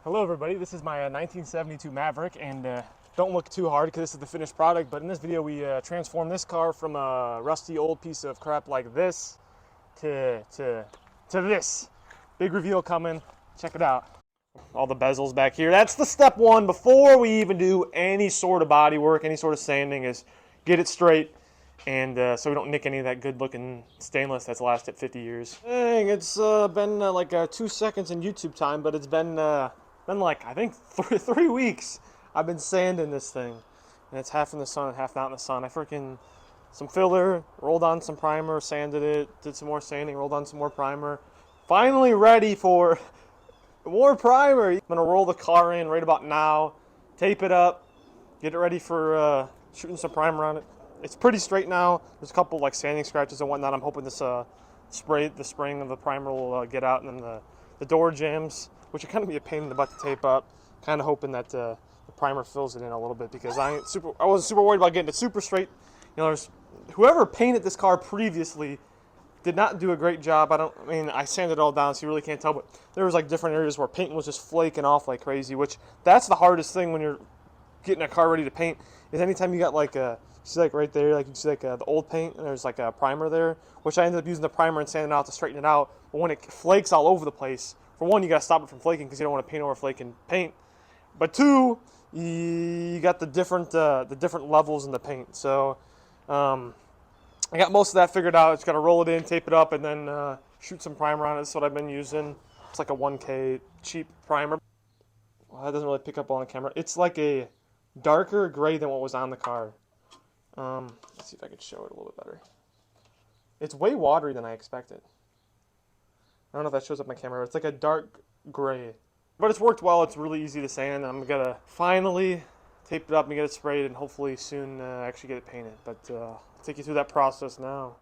Hello everybody, this is my 1972 Maverick, and don't look too hard because this is the finished product, but in this video we transformed this car from a rusty old piece of crap like this to this. Big reveal coming, check it out. All the bezels back here. That's the step one before we even do any sort of body work, any sort of sanding, is get it straight, and so we don't nick any of that good looking stainless that's lasted 50 years. Dang, it's been like 2 seconds in YouTube time, but it's been like, I think, three weeks I've been sanding this thing. And it's half in the sun and half not in the sun. I freaking, some filler, rolled on some primer, sanded it, did some more sanding, rolled on some more primer. Finally ready for more primer. I'm gonna roll the car in right about now, tape it up, get it ready for shooting some primer on it. It's pretty straight now. There's a couple like sanding scratches and whatnot. I'm hoping this the spraying of the primer will get out, and then the door jams, which are kind of be a pain in the butt to tape up. Kind of hoping that the primer fills it in a little bit, because I wasn't super worried about getting it super straight. You know, whoever painted this car previously did not do a great job. I mean, I sanded it all down, so you really can't tell, but there was like different areas where paint was just flaking off like crazy, which that's the hardest thing when you're getting a car ready to paint, is anytime you got like see like right there, like you see like the old paint, and there's like a primer there, which I ended up using the primer and sanding it out to straighten it out. But when it flakes all over the place, for one, you got to stop it from flaking because you don't want to paint over flaking paint. But two, you got the different levels in the paint. So I got most of that figured out. Just got to roll it in, tape it up, and then shoot some primer on it. That's what I've been using. It's like a 1K cheap primer. Well, that doesn't really pick up on the camera. It's like a darker gray than what was on the car. Let's see if I can show it a little bit better. It's way watery than I expected. I don't know if that shows up on my camera. It's like a dark gray. But it's worked well. It's really easy to sand. I'm going to finally tape it up and get it sprayed, and hopefully soon actually get it painted. But I'll take you through that process now.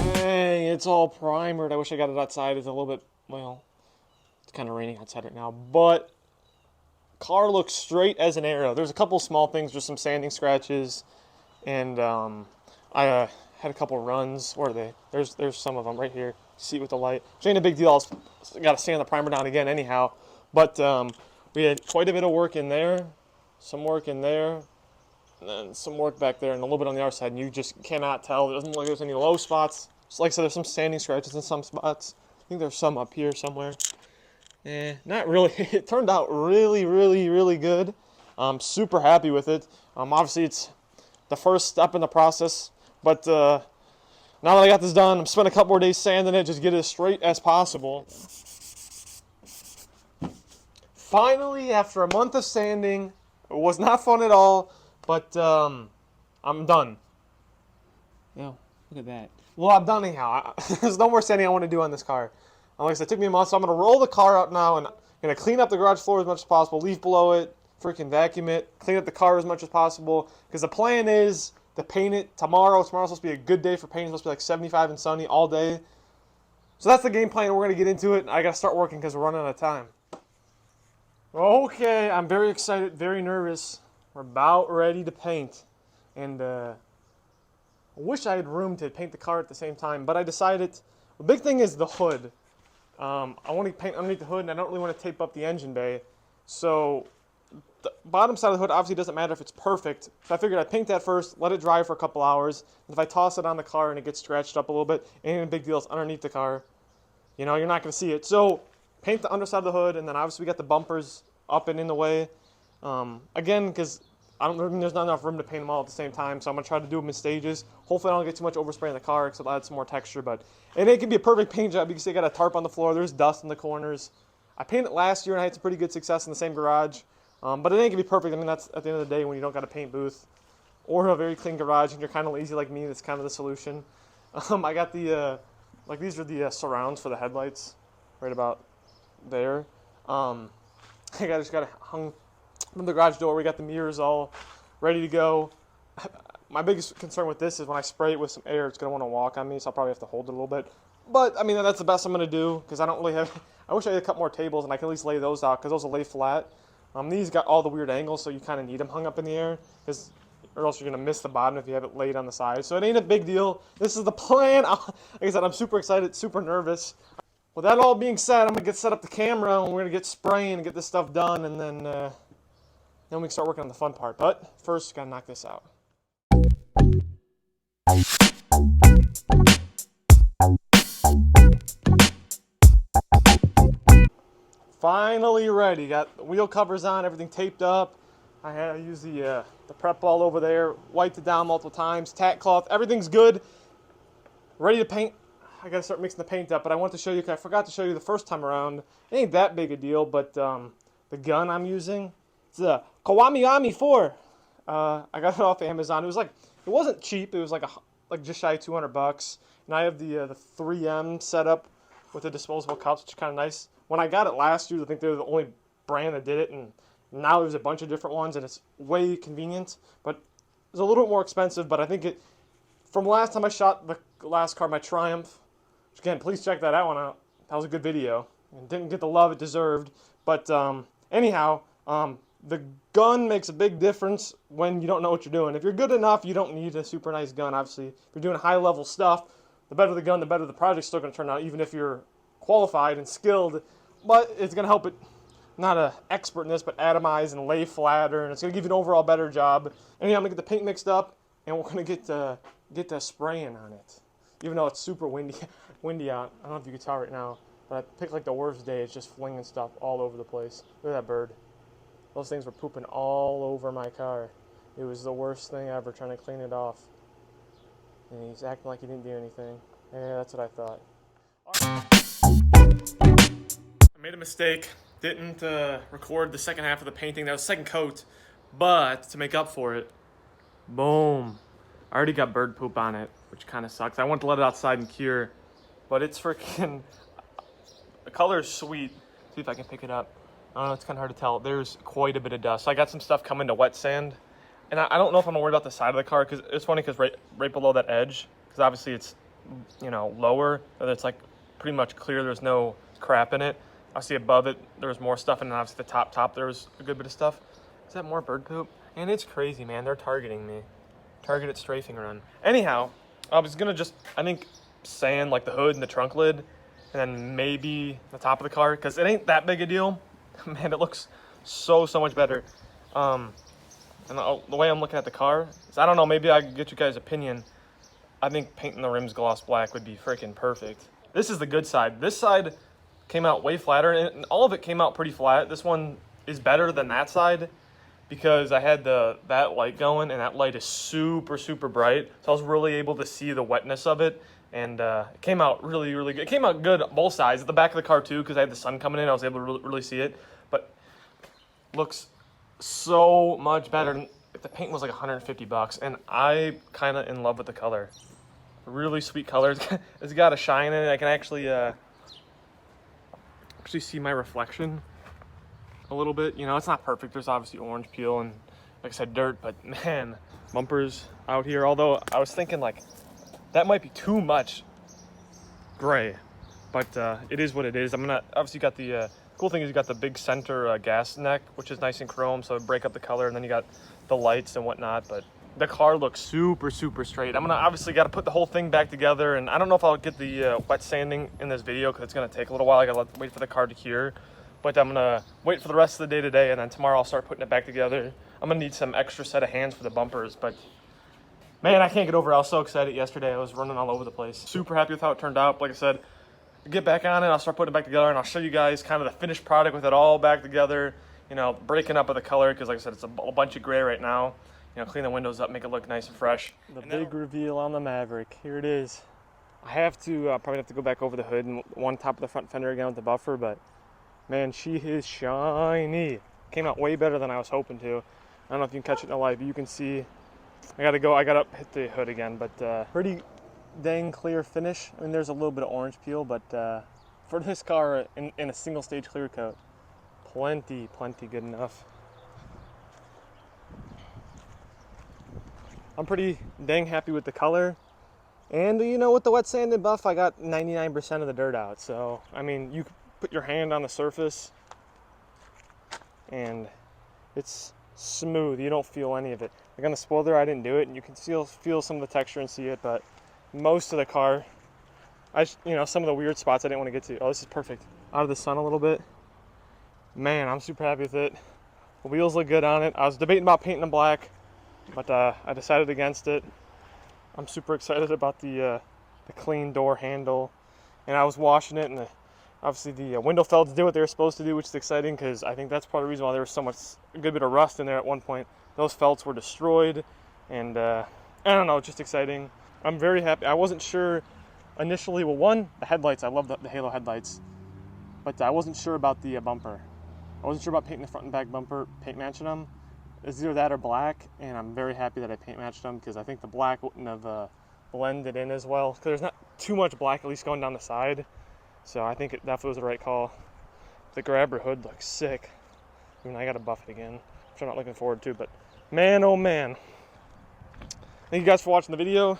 Dang, it's all primered. I wish I got it outside. It's a little bit, well, it's kind of raining outside right now. But car looks straight as an arrow. There's a couple small things, just some sanding scratches, and I had a couple runs. Where are they? There's some of them right here. See it with the light. Which ain't a big deal. I got to sand the primer down again anyhow. But we had quite a bit of work in there, some work in there, and then some work back there, and a little bit on the other side. And you just cannot tell. It doesn't look like there's any low spots. Just like I said, there's some sanding scratches in some spots. I think there's some up here somewhere. Not really. It turned out really, really, really good. I'm super happy with it. Obviously, it's the first step in the process, but now that I got this done, I'm spending a couple more days sanding it, just get it as straight as possible. Finally, after a month of sanding, it was not fun at all, but I'm done. Yeah, look at that. Well, I'm done anyhow. There's no more sanding I want to do on this car. Like I said, it took me a month, so I'm going to roll the car out now, and I'm going to clean up the garage floor as much as possible, leave below it, freaking vacuum it, clean up the car as much as possible, because the plan is to paint it tomorrow. Tomorrow's supposed to be a good day for painting. It's supposed to be like 75 and sunny all day. So that's the game plan. We're going to get into it. I got to start working because we're running out of time. Okay, I'm very excited, very nervous. We're about ready to paint, and I wish I had room to paint the car at the same time, but I decided the big thing is the hood. I want to paint underneath the hood, and I don't really want to tape up the engine bay. So the bottom side of the hood obviously doesn't matter if it's perfect. So I figured I'd paint that first, let it dry for a couple hours. And if I toss it on the car and it gets scratched up a little bit, ain't a big deal. It's underneath the car. You know, you're not going to see it. So paint the underside of the hood, and then obviously we got the bumpers up and in the way. Again, because there's not enough room to paint them all at the same time, so I'm going to try to do them in stages. Hopefully I don't get too much overspray in the car, because it'll add some more texture. And it can be a perfect paint job. You can see I got a tarp on the floor. There's dust in the corners. I painted it last year, and I had some pretty good success in the same garage. But it ain't going to be perfect. I mean, that's at the end of the day when you don't got a paint booth or a very clean garage and you're kind of lazy like me. That's kind of the solution. I got the, like these are the surrounds for the headlights right about there. I just got it hung from the garage door. We got the mirrors all ready to go. My biggest concern with this is when I spray it with some air, it's going to want to walk on me, so I'll probably have to hold it a little bit. But, I mean, that's the best I'm going to do, because I don't really have... I wish I had a couple more tables, and I can at least lay those out, because those will lay flat. These got all the weird angles, so you kind of need them hung up in the air, because or else you're gonna miss the bottom if you have it laid on the side. So it ain't a big deal. This is the plan. Like I said, I'm super excited, super nervous. With that all being said, I'm gonna get set up the camera and we're gonna get spraying and get this stuff done, and then we can start working on the fun part. But first, gotta knock this out. Finally ready. Got the wheel covers on, everything taped up. I used the prep ball over there, wiped it down multiple times, tack cloth, everything's good. Ready to paint. I gotta start mixing the paint up, but I want to show you, because I forgot to show you the first time around. It ain't that big a deal, but the gun I'm using, it's a Kawamiami 4. I got it off Amazon. It wasn't cheap. It was like just shy of $200. And I have the 3M setup with the disposable cups, which is kind of nice. When I got it last year, I think they were the only brand that did it, and now there's a bunch of different ones, and it's way convenient. But it's a little bit more expensive, but I think from last time I shot the last car, my Triumph, which again, please check that one out. That was a good video. And didn't get the love it deserved. But anyhow, the gun makes a big difference when you don't know what you're doing. If you're good enough, you don't need a super nice gun, obviously. If you're doing high-level stuff, the better the gun, the better the project's still going to turn out, even if you're qualified and skilled. But it's going to help it, not an expert in this, but atomize and lay flatter, and it's going to give you an overall better job. Anyhow, I'm going to get the paint mixed up, and we're going to get the spraying on it. Even though it's super windy out. I don't know if you can tell right now, but I picked like the worst day. It's just flinging stuff all over the place. Look at that bird. Those things were pooping all over my car. It was the worst thing ever, trying to clean it off. And he's acting like he didn't do anything. Yeah, that's what I thought. I made a mistake. Didn't record the second half of the painting. That was second coat. But to make up for it, boom. I already got bird poop on it, which kind of sucks. I want to let it outside and cure, but it's freaking, the color is sweet. See if I can pick it up. I don't know, it's kind of hard to tell. There's quite a bit of dust. So I got some stuff coming to wet sand, and I don't know if I'm gonna worry about the side of the car, because it's funny, because right below that edge, because obviously it's, you know, lower, it's like pretty much clear. There's no crap in it. Obviously above it, there's more stuff, and then obviously the top there was a good bit of stuff. Is that more bird poop? And it's crazy, man. They're targeting me. Targeted strafing run. Anyhow, I was gonna just, I think, sand like the hood and the trunk lid, and then maybe the top of the car, because it ain't that big a deal. Man, it looks so much better. And the way I'm looking at the car is, I don't know, maybe I could get you guys' opinion. I think painting the rims gloss black would be freaking perfect. This is the good side. This side came out way flatter, and all of it came out pretty flat. This one is better than that side, because I had that light going, and that light is super bright. So I was really able to see the wetness of it, and it came out really good. It came out good both sides. At the back of the car too, because I had the sun coming in, I was able to really see it. But looks so much better. The paint was like $150, and I kind of in love with the color. Really sweet color. It's got a shine in it. I can actually see my reflection a little bit. You know, it's not perfect. There's obviously orange peel and, like I said, dirt, but man, bumpers out here. Although I was thinking like that might be too much gray, but it is what it is. I'm gonna obviously got the cool thing is you got the big center gas neck, which is nice and chrome, so it break up the color, and then you got the lights and whatnot. But the car looks super straight. I'm gonna obviously got to put the whole thing back together, and I don't know if I'll get the wet sanding in this video, because it's gonna take a little while. I gotta wait for the car to cure. But I'm gonna wait for the rest of the day today, and then tomorrow I'll start putting it back together. I'm gonna need some extra set of hands for the bumpers, but man, I can't get over it. I was so excited yesterday. I was running all over the place. Super happy with how it turned out. Like I said, get back on it, I'll start putting it back together, and I'll show you guys kind of the finished product with it all back together. You know, breaking up of the color, because like I said, it's a bunch of gray right now. You know, clean the windows up, make it look nice and fresh. The big reveal on the Maverick. Here it is. I have to probably have to go back over the hood and one top of the front fender again with the buffer, but man, she is shiny. Came out way better than I was hoping to. I don't know if you can catch it in the light, but you can see I gotta hit the hood again, but pretty dang clear finish. I mean, there's a little bit of orange peel, but for this car in a single stage clear coat, plenty good enough. I'm pretty dang happy with the color. And you know, with the wet sand and buff, I got 99% of the dirt out. So, I mean, you put your hand on the surface and it's smooth. You don't feel any of it. Like on the spoiler, I didn't do it, and you can still feel some of the texture and see it, but most of the car, you know, some of the weird spots I didn't want to get to. Oh, this is perfect. Out of the sun a little bit. Man, I'm super happy with it. The wheels look good on it. I was debating about painting them black, but I decided against it. I'm super excited about the clean door handle, and I was washing it, and obviously the window felts did what they were supposed to do, which is exciting because I think that's part of the reason why there was so much, a good bit of rust in there at one point. Those felts were destroyed, and I don't know, just exciting. I'm very happy. I wasn't sure initially. Well, one, the headlights. I love the Halo headlights, but I wasn't sure about the bumper. I wasn't sure about painting the front and back bumper, paint matching them. It's either that or black, and I'm very happy that I paint matched them because I think the black wouldn't have blended in as well. Because there's not too much black, at least going down the side. So I think it definitely was the right call. The Grabber hood looks sick. I mean, I gotta buff it again, which I'm not looking forward to, but man, oh man. Thank you guys for watching the video.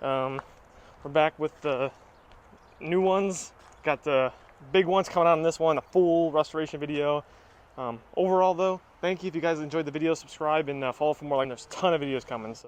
We're back with the new ones. Got the big ones coming out in this one, a full restoration video. Overall though, thank you. If you guys enjoyed the video, subscribe and follow for more. Like, there's a ton of videos coming. So.